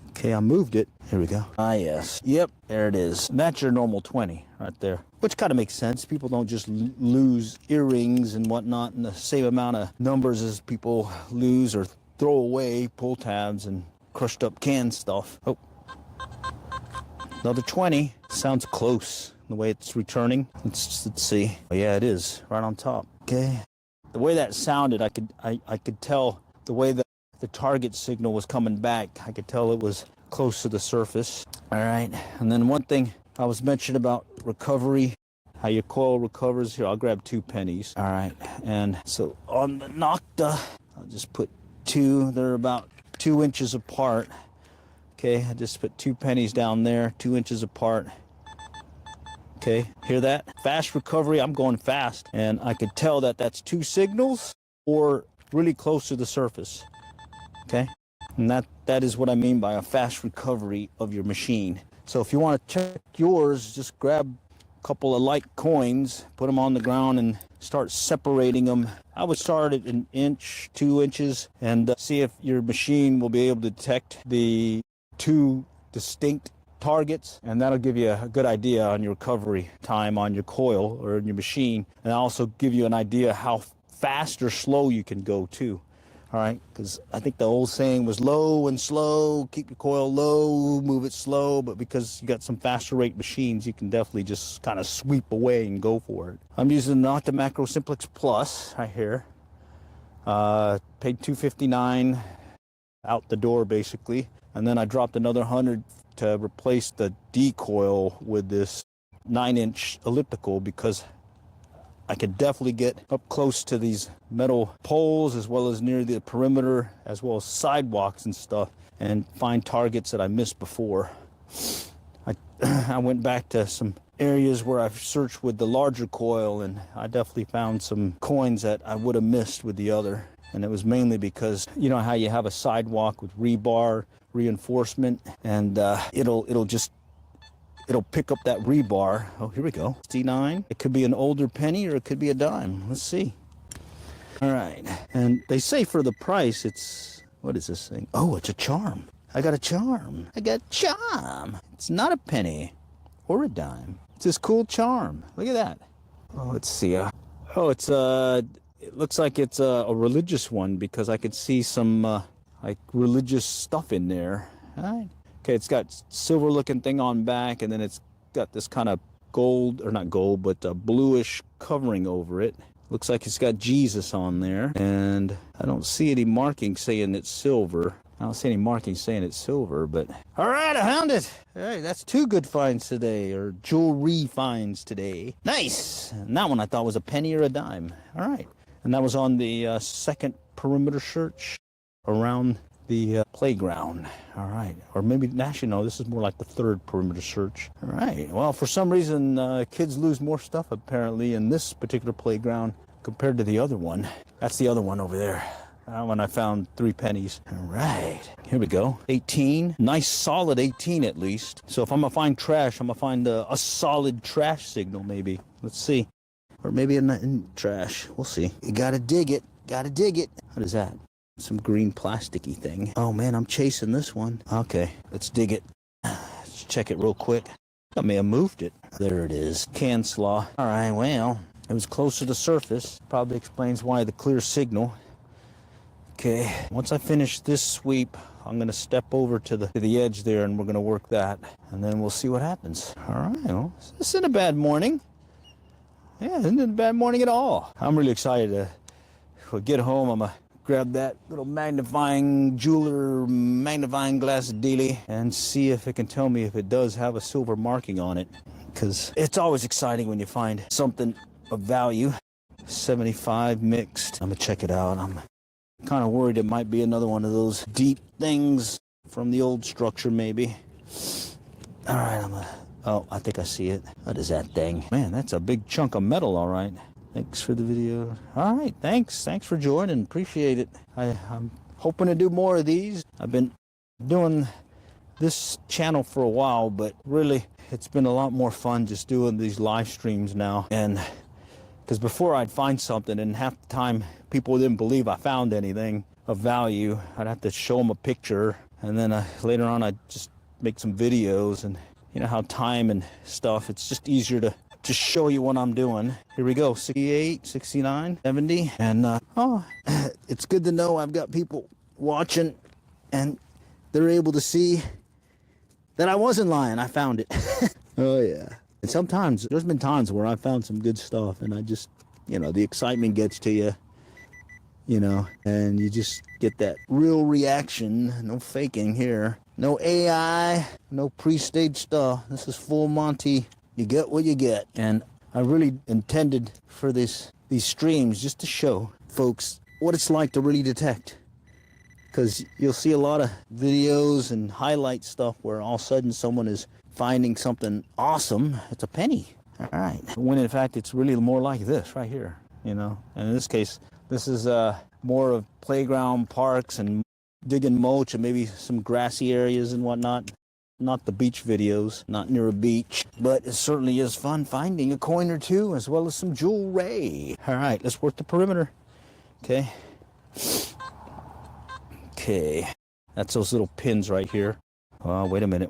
Okay, I moved it. Here we go. Yes. Yep, there it is. That's your normal 20 right there. Which kind of makes sense. People don't just lose earrings and whatnot in the same amount of numbers as people lose or throw away pull tabs and crushed up can stuff. Oh, another 20. Sounds close the way it's returning. Let's see. Oh, yeah, it is right on top. Okay. The way that sounded, I could tell the way the target signal was coming back. I could tell it was close to the surface. All right. And then one thing I was mentioning about recovery, how your coil recovers. Here, I'll grab 2 pennies. All right. And so on the Nocta, I'll just put 2. They're about 2 inches apart. Okay. I just put 2 pennies down there, 2 inches apart. Okay. Hear that? Fast recovery. I'm going fast. And I could tell that that's 2 signals or really close to the surface. Okay. And that is what I mean by a fast recovery of your machine. So if you want to check yours, just grab a couple of light coins, put them on the ground, and start separating them. I would start at 1 inch, 2 inches, and see if your machine will be able to detect the 2 distinct targets, and that'll give you a good idea on your recovery time on your coil or in your machine, and also give you an idea how fast or slow you can go too. All right, because I think the old saying was low and slow, keep your coil low, move it slow, but because you got some faster rate machines, you can definitely just kind of sweep away and go for it. I'm using the Noctimacro Simplex Plus right here. Paid $259 out the door basically, and then I dropped another 100 to replace the D coil with this 9-inch elliptical because I could definitely get up close to these metal poles as well as near the perimeter as well as sidewalks and stuff and find targets that I missed before. I went back to some areas where I've searched with the larger coil, and I definitely found some coins that I would have missed with the other. And it was mainly because, you know how you have a sidewalk with rebar reinforcement, and it'll pick up that rebar. Oh, here we go. 69. It could be an older penny or it could be a dime. Let's see. All right. And they say for the price, it's, what is this thing? Oh, it's a charm. I got a charm. I got a charm. It's not a penny or a dime. It's this cool charm. Look at that. Oh, let's see. Oh, it's it looks like it's a religious one because I could see some like religious stuff in there. All right. Okay, it's got silver looking thing on back, and then it's got this kind of gold, or not gold, but bluish covering over it. Looks like it's got Jesus on there, and I don't see any marking saying it's silver. I don't see any marking saying it's silver, but... All right, I found it. All right, that's 2 good finds today, or jewelry finds today. Nice. And that one I thought was a penny or a dime. All right. And that was on the second perimeter search around the playground. All right. Or maybe, actually, no, this is more like the 3rd perimeter search. All right. Well, for some reason, kids lose more stuff, apparently, in this particular playground compared to the other one. That's the other one over there. That one I found 3 pennies. All right. Here we go. 18. Nice, solid 18, at least. So if I'm going to find trash, I'm going to find a solid trash signal, maybe. Let's see. Or maybe a trash. We'll see. You got to dig it. Got to dig it. What is that? Some green plasticky thing. Oh man, I'm chasing this one. Okay, let's dig it. Let's check it real quick. I may have moved it. There it is. Can slaw. All right, well, it was close to the surface. Probably explains why the clear signal. Okay, once I finish this sweep, I'm gonna step over to the edge there, and we're gonna work that, and then we'll see what happens. All right, well, this isn't a bad morning. Yeah, isn't a bad morning at all. I'm really excited to get home. I'm gonna grab that little magnifying glass dealie and see if it can tell me if it does have a silver marking on it, because it's always exciting when you find something of value. 75 mixed. I'm gonna check it out. I'm kind of worried it might be another one of those deep things from the old structure, maybe. All right, oh, I think I see it. What is that thing? Man, that's a big chunk of metal, all right. Thanks for the video. All right, thanks for joining. Appreciate it. I'm hoping to do more of these. I've been doing this channel for a while, but really it's been a lot more fun just doing these live streams now. And because before I'd find something, and half the time people didn't believe I found anything of value. I'd have to show them a picture, and then later on I'd just make some videos. And you know how time and stuff, it's just easier to show you what I'm doing. Here we go, 68, 69, 70. And oh, it's good to know I've got people watching and they're able to see that I wasn't lying. I found it. Oh yeah. And sometimes, there's been times where I found some good stuff, and I just, you know, the excitement gets to you, you know, and you just get that real reaction. No faking here. No AI, no pre-staged stuff. This is full Monty. You get what you get. And I really intended for these streams just to show folks what it's like to really detect. Because you'll see a lot of videos and highlight stuff where all of a sudden someone is finding something awesome. It's a penny. All right. When in fact it's really more like this right here, you know. And in this case, this is more of playground, parks, and digging mulch, and maybe some grassy areas and whatnot. Not the beach videos, not near a beach, but it certainly is fun finding a coin or two, as well as some jewelry. All right, let's work the perimeter. Okay. Okay. That's those little pins right here. Oh, wait a minute.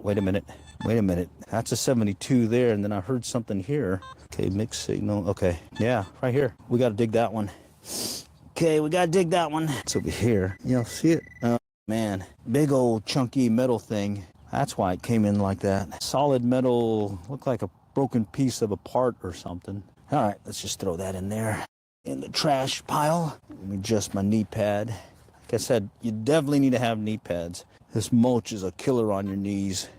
That's a 72 there, and then I heard something here. Okay, mixed signal. Okay, yeah, right here. We got to dig that one. Okay, we got to dig that one. It's over here. Y'all see it? Oh, man. Big old chunky metal thing. That's why it came in like that. Solid metal, looked like a broken piece of a part or something. All right, let's just throw that in there, in the trash pile. Let me adjust my knee pad. Like I said, you definitely need to have knee pads. This mulch is a killer on your knees.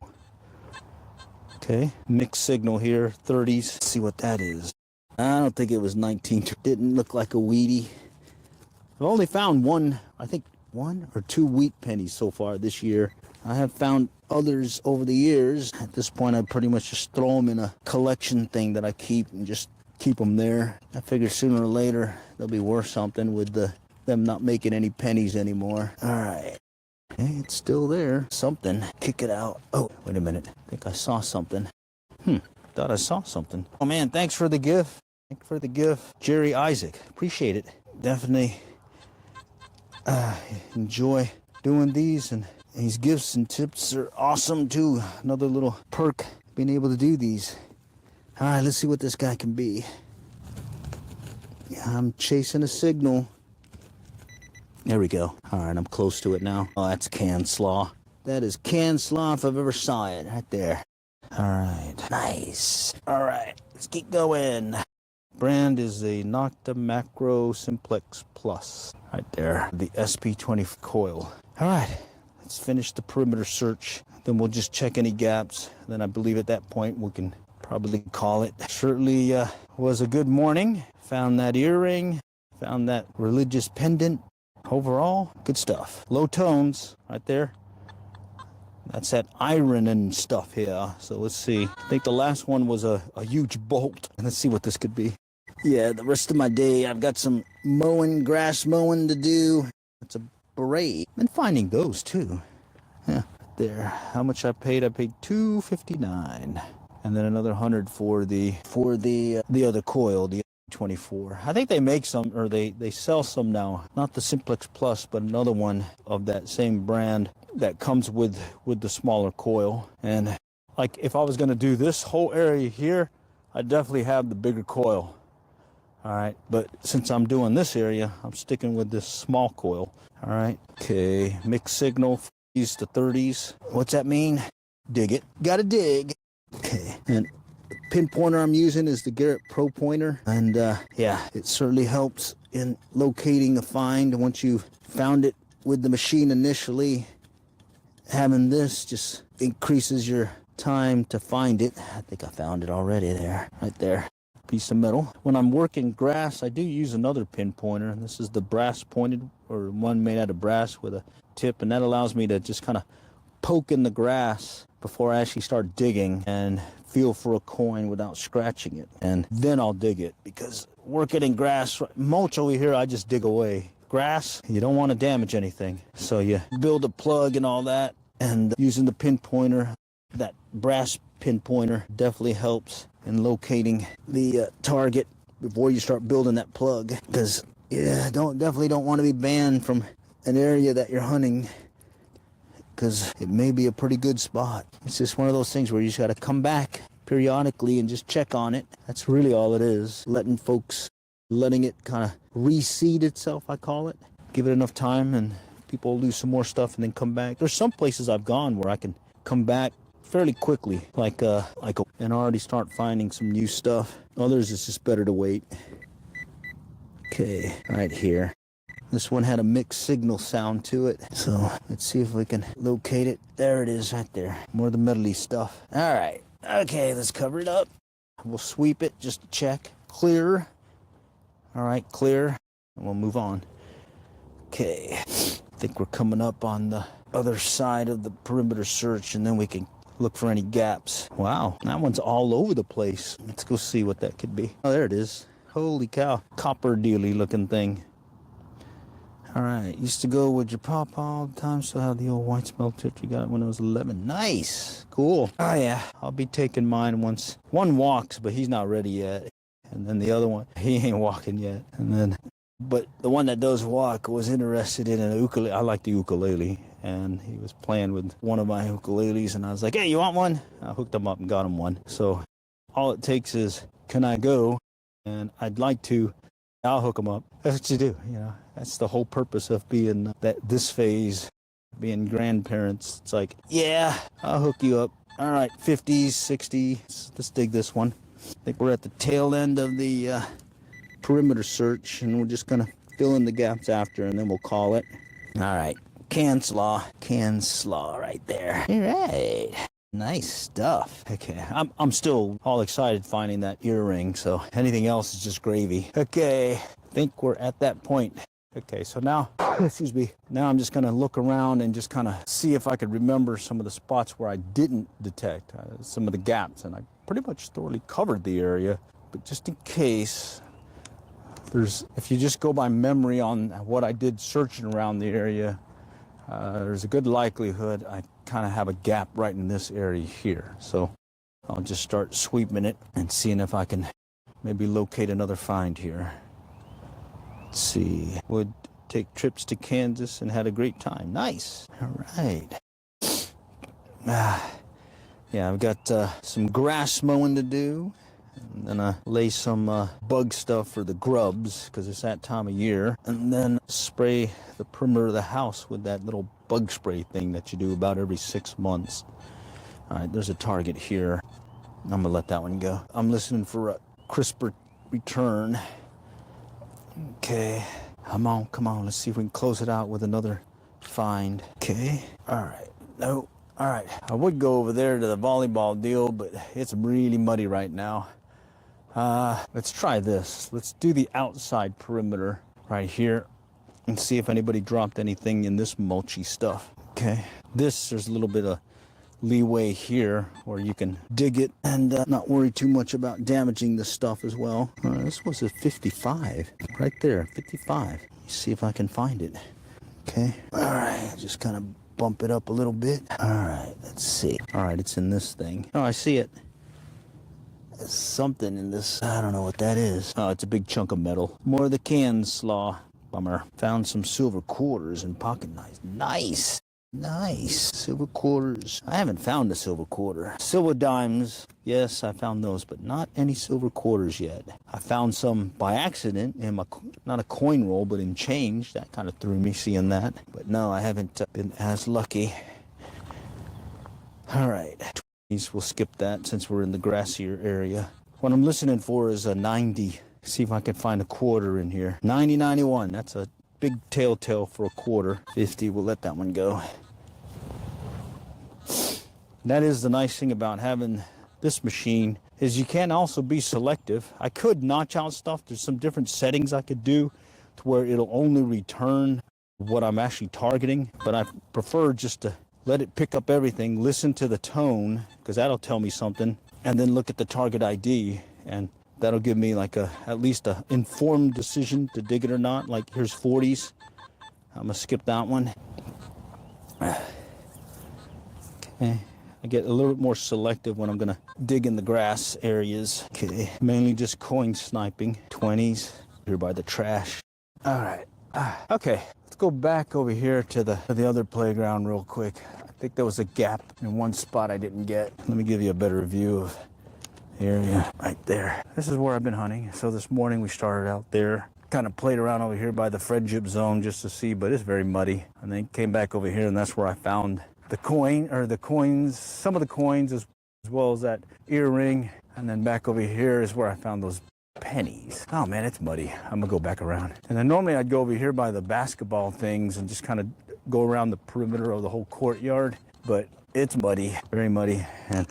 Okay, mixed signal here, 30s. Let's see what that is. I don't think it was 19. Didn't look like a weedy. I've only found one, I think 1 or 2 wheat pennies so far this year. I have found others over the years. At this point, I pretty much just throw them in a collection thing that I keep and just keep them there. I figure sooner or later they'll be worth something with them not making any pennies anymore. All right. Hey, it's still there. Something. Kick it out. Oh, wait a minute. I think I saw something. Thought I saw something. Oh, man, thanks for the gift. Thanks for the gift. Jerry Isaac. Appreciate it. Definitely enjoy doing these, and these gifts and tips are awesome too. Another little perk being able to do these. All right, let's see what this guy can be. Yeah, I'm chasing a signal. There we go. All right, I'm close to it now. Oh, that's canned slaw. That is canned slaw if I've ever saw it. Right there. All right, nice. All right, let's keep going. Brand is a Noctimacro Simplex Plus. Right there, the SP20 coil. All right, let's finish the perimeter search. Then we'll just check any gaps. Then I believe at that point we can probably call it. Certainly was a good morning. Found that earring, found that religious pendant. Overall, good stuff. Low tones right there. That's that iron and stuff here. So let's see. I think the last one was a huge bolt. Let's see what this could be. Yeah, the rest of my day, I've got some grass mowing to do. It's a beret. Been finding those too. Yeah, there. How much I paid? I paid $259, and then another 100 for the other coil, the 24. I think they make some, or they sell some now. Not the Simplex Plus, but another one of that same brand that comes with the smaller coil. And like if I was going to do this whole area here, I definitely have the bigger coil. All right, but since I'm doing this area, I'm sticking with this small coil. All right, okay, mixed signal, 40s to 30s. What's that mean? Dig it. Gotta dig. Okay, and the pinpointer I'm using is the Garrett Pro Pointer. And yeah, it certainly helps in locating a find once you've found it with the machine initially. Having this just increases your time to find it. I think I found it already there, right there. Piece of metal. When I'm working grass, I do use another pinpointer. This is the brass pointed, or one made out of brass with a tip, and that allows me to just kind of poke in the grass before I actually start digging and feel for a coin without scratching it. And then I'll dig it, because working in grass, mulch over here, I just dig away. Grass, you don't want to damage anything. So you build a plug and all that, and using the pinpointer, that brass pinpointer definitely helps in locating the target before you start building that plug. Because yeah, definitely don't want to be banned from an area that you're hunting, because it may be a pretty good spot. It's just one of those things where you just got to come back periodically and just check on it. That's really all it is. Letting it kind of reseed itself, I call it. Give it enough time and people will do some more stuff and then come back. There's some places I've gone where I can come back fairly quickly, and already start finding some new stuff. Others, it's just better to wait. Okay, right here. This one had a mixed signal sound to it. So let's see if we can locate it. There it is right there. More of the metally stuff. All right. Okay, let's cover it up. We'll sweep it just to check. Clear. All right, clear. And we'll move on. Okay. I think we're coming up on the other side of the perimeter search, and then we can look for any gaps. Wow, that one's all over the place. Let's go see what that could be. Oh, there it is. Holy cow. Copper dealy looking thing. All right, used to go with your papa all the time. Still have the old white smell tip. You got it when I was 11. Nice. Cool. Oh, yeah. I'll be taking mine once. One walks, but he's not ready yet. And then the other one, he ain't walking yet. But the one that does walk was interested in an ukulele. I like the ukulele. And he was playing with one of my ukuleles. And I was like, hey, you want one? I hooked him up and got him one. So all it takes is, can I go? And I'd like to. I'll hook him up. That's what you do, you know. That's the whole purpose of being this phase, being grandparents. It's like, yeah, I'll hook you up. All right, 50s, 60s. Let's dig this one. I think we're at the tail end of the perimeter search, and we're just gonna fill in the gaps after, and then we'll call it. All right, can slaw right there. All right. Nice stuff. Okay, I'm still all excited finding that earring, so anything else is just gravy. Okay, I think we're at that point. Okay, so now, excuse me, now I'm just gonna look around and just kind of see if I could remember some of the spots where I didn't detect some of the gaps, and I pretty much thoroughly covered the area, but just in case, if you just go by memory on what I did searching around the area, there's a good likelihood I kind of have a gap right in this area here. So I'll just start sweeping it and seeing if I can maybe locate another find here. Let's see. Would take trips to Kansas and had a great time. Nice. All right. Yeah, I've got some grass mowing to do. And then lay some bug stuff for the grubs, because it's that time of year. And then spray the perimeter of the house with that little bug spray thing that you do about every 6 months. All right, there's a target here. I'm going to let that one go. I'm listening for a crisper return. Okay. Come on. Let's see if we can close it out with another find. Okay. All right. No. All right. I would go over there to the volleyball deal, but it's really muddy right now. Let's try this. Let's do the outside perimeter right here and see if anybody dropped anything in this mulchy stuff. Okay. There's a little bit of leeway here where you can dig it and not worry too much about damaging the stuff as well. This was a 55 right there, 55. Let's see if I can find it. Okay. All right. Just kind of bump it up a little bit. All right. Let's see. All right. It's in this thing. Oh, I see it. There's something in this. I don't know what that is. Oh, it's a big chunk of metal. More of the can slaw. Bummer. Found some silver quarters and pocket knives. Nice. Silver quarters. I haven't found a silver quarter. Silver dimes. Yes, I found those, but not any silver quarters yet. I found some by accident in my, not a coin roll, but in change. That kind of threw me seeing that. But no, I haven't been as lucky. All right. We'll skip that since we're in the grassier area. What I'm listening for is a 90. See if I can find a quarter in here. 90, 91. That's a big telltale for a quarter. 50. We'll let that one go. That is the nice thing about having this machine, is you can also be selective. I could notch out stuff. There's some different settings I could do to where it'll only return what I'm actually targeting, but I prefer just to let it pick up everything, listen to the tone, because that'll tell me something, and then look at the target ID, and that'll give me like at least a informed decision to dig it or not. Like here's 40s. I'm gonna skip that one. Okay. I get a little bit more selective when I'm gonna dig in the grass areas. Okay. Mainly just coin sniping. 20s. Here by the trash. All right. Okay. Let's go back over here to the other playground real quick. I think there was a gap in one spot I didn't get. Let me give you a better view of the area right there. This is where I've been hunting. So this morning we started out there, kind of played around over here by the friendship zone just to see, but it's very muddy. And then came back over here, and that's where I found the coins, some of the coins as well as that earring. And then back over here is where I found those pennies. Oh man, it's muddy. I'm gonna go back around. And then normally I'd go over here by the basketball things and just kind of go around the perimeter of the whole courtyard, but it's muddy, very muddy, and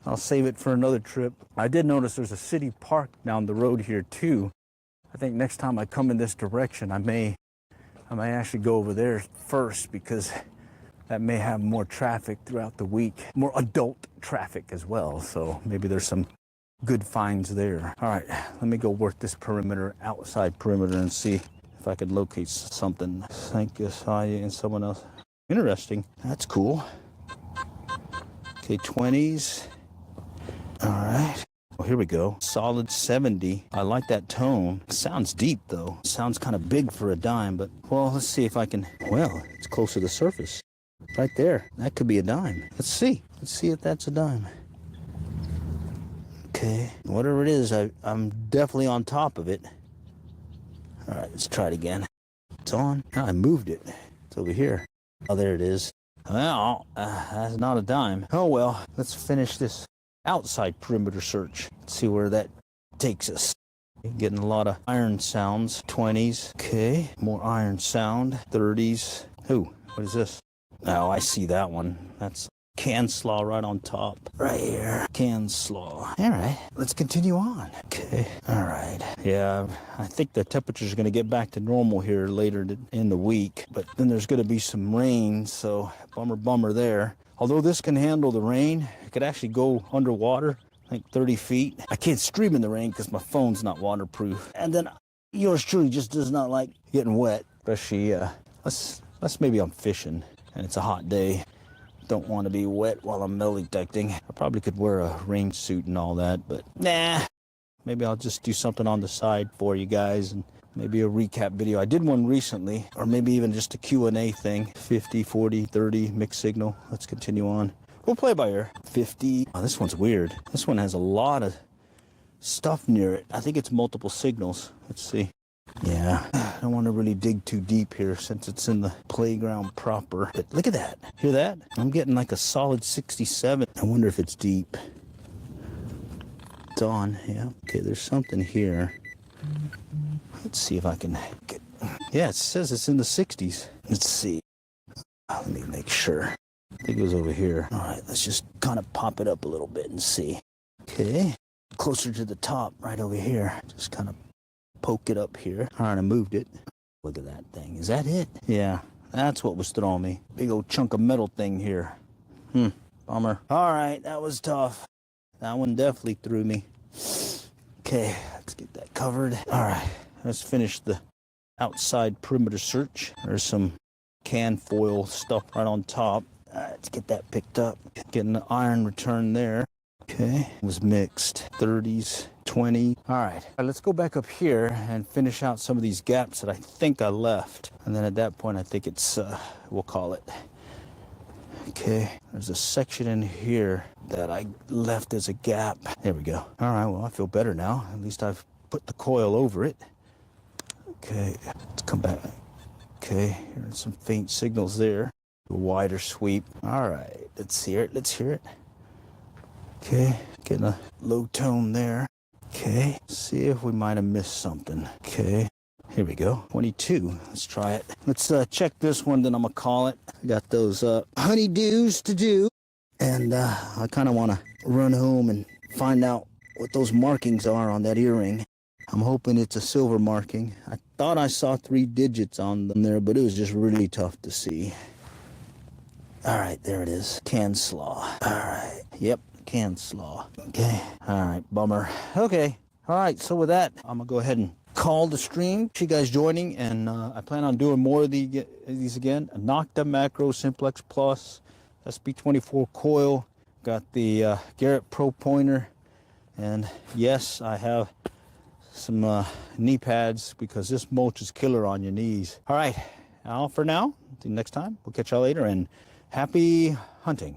I'll save it for another trip. I did notice there's a city park down the road here too. I think next time I come in this direction, I may actually go over there first, because that may have more traffic throughout the week, more adult traffic as well. So maybe there's some good finds there. All right, let me go work this perimeter, outside perimeter, and see if I could locate something. Thank you, Saya, and someone else. Interesting. That's cool. Okay, 20s. All right. Oh, here we go. Solid 70. I like that tone. Sounds deep, though. Sounds kind of big for a dime, but, well, let's see if I can. Well, it's close to the surface. Right there. That could be a dime. Let's see. Let's see if that's a dime. Okay. Whatever it is, I'm definitely on top of it. All right, let's try it again. It's on. Oh, I moved it. It's over here. Oh, there it is. Well, that's not a dime. Oh, well, let's finish this outside perimeter search. Let's see where that takes us. Getting a lot of iron sounds. 20s. Okay. More iron sound. 30s. Ooh, what is this? Oh, I see that one. That's can slaw right on top. Right here. Can slaw. All right. Let's continue on. Okay. All right. Yeah, I think the temperature's going to get back to normal here later in the week. But then there's going to be some rain, so bummer there. Although this can handle the rain, it could actually go underwater, like 30 feet. I can't stream in the rain because my phone's not waterproof. And then yours truly just does not like getting wet. Especially, unless maybe I'm fishing and it's a hot day. Don't want to be wet while I'm metal detecting. I probably could wear a rain suit and all that, but nah. Maybe I'll just do something on the side for you guys and maybe a recap video. I did one recently, or maybe even just a Q&A thing. 50, 40, 30, mixed signal. Let's continue on. We'll play by ear. 50. Oh, this one's weird. This one has a lot of stuff near it. I think it's multiple signals. Let's see. Yeah, I don't want to really dig too deep here since it's in the playground proper. But look at that. Hear that? I'm getting like a solid 67. I wonder if it's deep. It's on, yeah. Okay, there's something here. Let's see if I can get... Yeah, it says it's in the 60s. Let's see. Let me make sure. I think it was over here. All right, let's just kind of pop it up a little bit and see. Okay, closer to the top, right over here. Just kind of poke it up here. All right, I moved it. Look at that thing. Is that it? Yeah, that's what was throwing me. Big old chunk of metal thing here. Bummer. All right, that was tough. That one definitely threw me. Okay, let's get that covered. All right, let's finish the outside perimeter search. There's some can foil stuff right on top. All right, let's get that picked up. Getting the iron return there. Okay, it was mixed. 30s, 20. All right, let's go back up here and finish out some of these gaps that I think I left. And then at that point, I think it's, we'll call it. Okay, there's a section in here that I left as a gap. There we go. All right, well, I feel better now. At least I've put the coil over it. Okay, let's come back. Okay, here's some faint signals there. A wider sweep. All right, let's hear it. Let's hear it. Okay, getting a low tone there. Okay, see if we might have missed something. Okay, here we go. 22. Let's try it. Let's check this one, then I'm gonna call it. I got those honeydews to do, and I kind of want to run home and find out what those markings are on that earring. I'm hoping it's a silver marking. I thought I saw 3 digits on them there, but it was just really tough to see. All right, there it is. Can slaw. All right. Yep. Can slaw. Okay. All right. Bummer. Okay. All right. So with that, I'm gonna go ahead and call the stream. You guys joining, and I plan on doing more of these again. A Noctimacro Simplex Plus, SB24 coil. Got the Garrett Pro pointer, and yes, I have some knee pads because this mulch is killer on your knees. All right. Now for now. Until next time. We'll catch y'all later, and happy hunting.